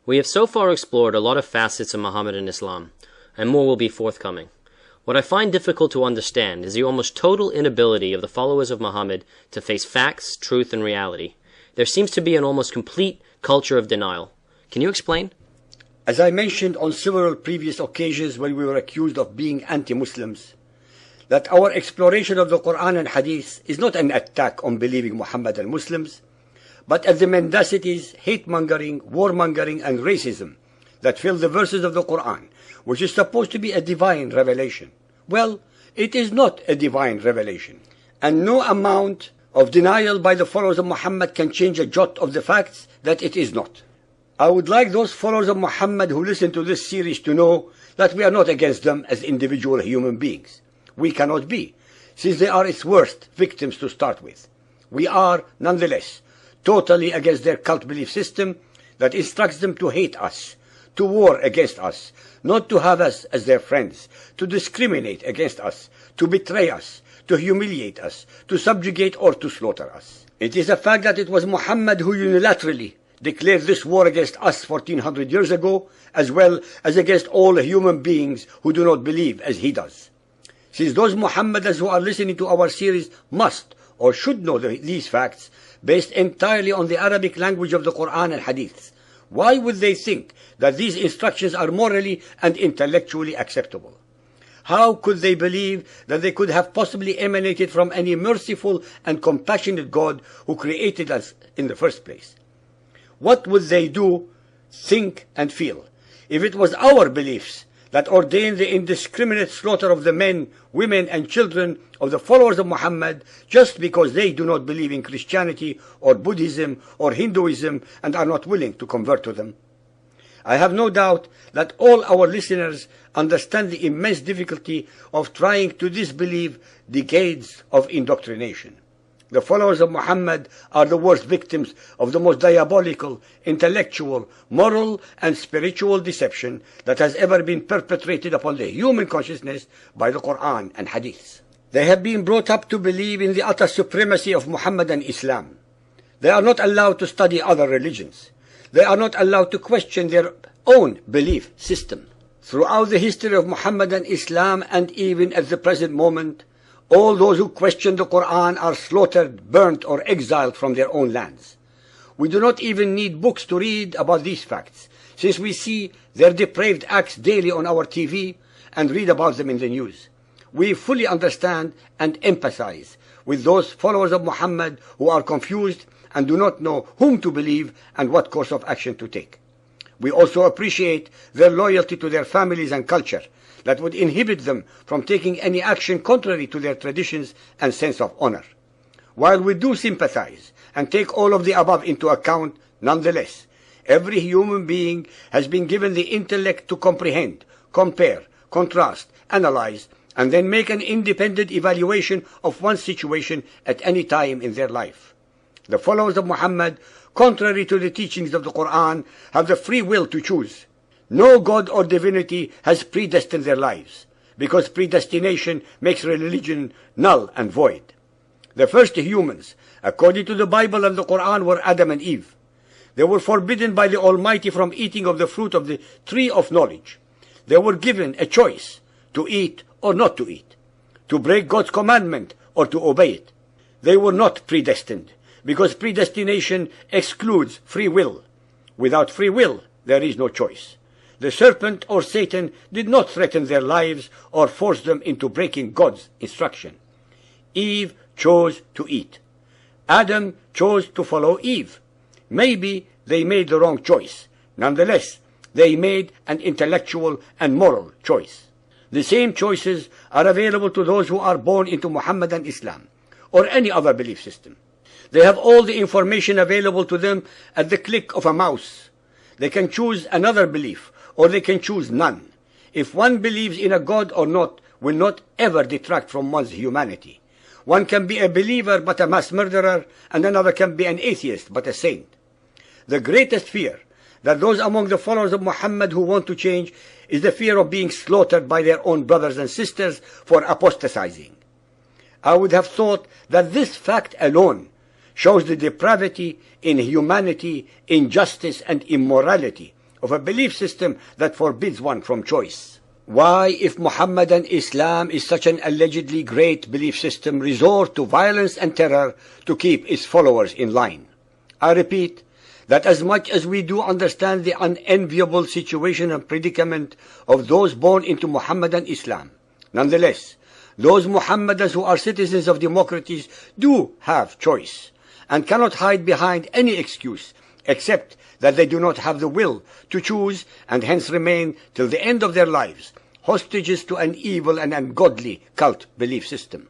We have so far explored a lot of facets of Muhammadan Islam, and more will be forthcoming. What I find difficult to understand is the almost total inability of the followers of Muhammad to face facts, truth, and reality. There seems to be an almost complete culture of denial. Can you explain? As I mentioned on several previous occasions when we were accused of being anti-Muslims, that our exploration of the Quran and Hadith is not an attack on believing Muhammadan Muslims, but at the mendacities, hate-mongering, warmongering, and racism that fill the verses of the Quran, which is supposed to be a divine revelation. Well, it is not a divine revelation, and no amount of denial by the followers of Muhammad can change a jot of the facts that it is not. I would like those followers of Muhammad who listen to this series to know that we are not against them as individual human beings. We cannot be, since they are its worst victims to start with. We are, nonetheless, totally against their cult belief system that instructs them to hate us, to war against us, not to have us as their friends, to discriminate against us, to betray us, to humiliate us, to subjugate or to slaughter us. It is a fact that it was Muhammad who unilaterally declared this war against us 1400 years ago, as well as against all human beings who do not believe as he does. Since those Muhammadans who are listening to our series must or should know these facts, based entirely on the Arabic language of the Quran and Hadith, why would they think that these instructions are morally and intellectually acceptable? How could they believe that they could have possibly emanated from any merciful and compassionate God who created us in the first place? What would they do, think, and feel if it was our beliefs that ordained the indiscriminate slaughter of the men, women, and children of the followers of Muhammad just because they do not believe in Christianity or Buddhism or Hinduism and are not willing to convert to them? I have no doubt that all our listeners understand the immense difficulty of trying to disbelieve decades of indoctrination. The followers of Muhammad are the worst victims of the most diabolical, intellectual, moral, and spiritual deception that has ever been perpetrated upon the human consciousness by the Quran and Hadith. They have been brought up to believe in the utter supremacy of Muhammadan Islam. They are not allowed to study other religions. They are not allowed to question their own belief system. Throughout the history of Muhammadan Islam and even at the present moment, all those who question the Quran are slaughtered, burnt, or exiled from their own lands. We do not even need books to read about these facts, since we see their depraved acts daily on our TV and read about them in the news. We fully understand and empathize with those followers of Muhammad who are confused and do not know whom to believe and what course of action to take. We also appreciate their loyalty to their families and culture that would inhibit them from taking any action contrary to their traditions and sense of honor. While we do sympathize and take all of the above into account, nonetheless, every human being has been given the intellect to comprehend, compare, contrast, analyze, and then make an independent evaluation of one's situation at any time in their life. The followers of Muhammad, contrary to the teachings of the Quran, have the free will to choose. No God or divinity has predestined their lives, because predestination makes religion null and void. The first humans, according to the Bible and the Quran, were Adam and Eve. They were forbidden by the Almighty from eating of the fruit of the tree of knowledge. They were given a choice to eat or not to eat, to break God's commandment or to obey it. They were not predestined, because predestination excludes free will. Without free will, there is no choice. The serpent or Satan did not threaten their lives or force them into breaking God's instruction. Eve chose to eat. Adam chose to follow Eve. Maybe they made the wrong choice. Nonetheless, they made an intellectual and moral choice. The same choices are available to those who are born into Muhammadan Islam or any other belief system. They have all the information available to them at the click of a mouse. They can choose another belief, or they can choose none. If one believes in a God or not will not ever detract from one's humanity. One can be a believer but a mass murderer, and another can be an atheist but a saint. The greatest fear that those among the followers of Muhammad who want to change is the fear of being slaughtered by their own brothers and sisters for apostatizing. I would have thought that this fact alone shows the depravity, inhumanity, injustice, and immorality of a belief system that forbids one from choice? Why, if Muhammadan Islam is such an allegedly great belief system, resort to violence and terror to keep its followers in line? I repeat that as much as we do understand the unenviable situation and predicament of those born into Muhammadan Islam, nonetheless, those Muhammadans who are citizens of democracies do have choice and cannot hide behind any excuse except that they do not have the will to choose and hence remain till the end of their lives hostages to an evil and ungodly cult belief system.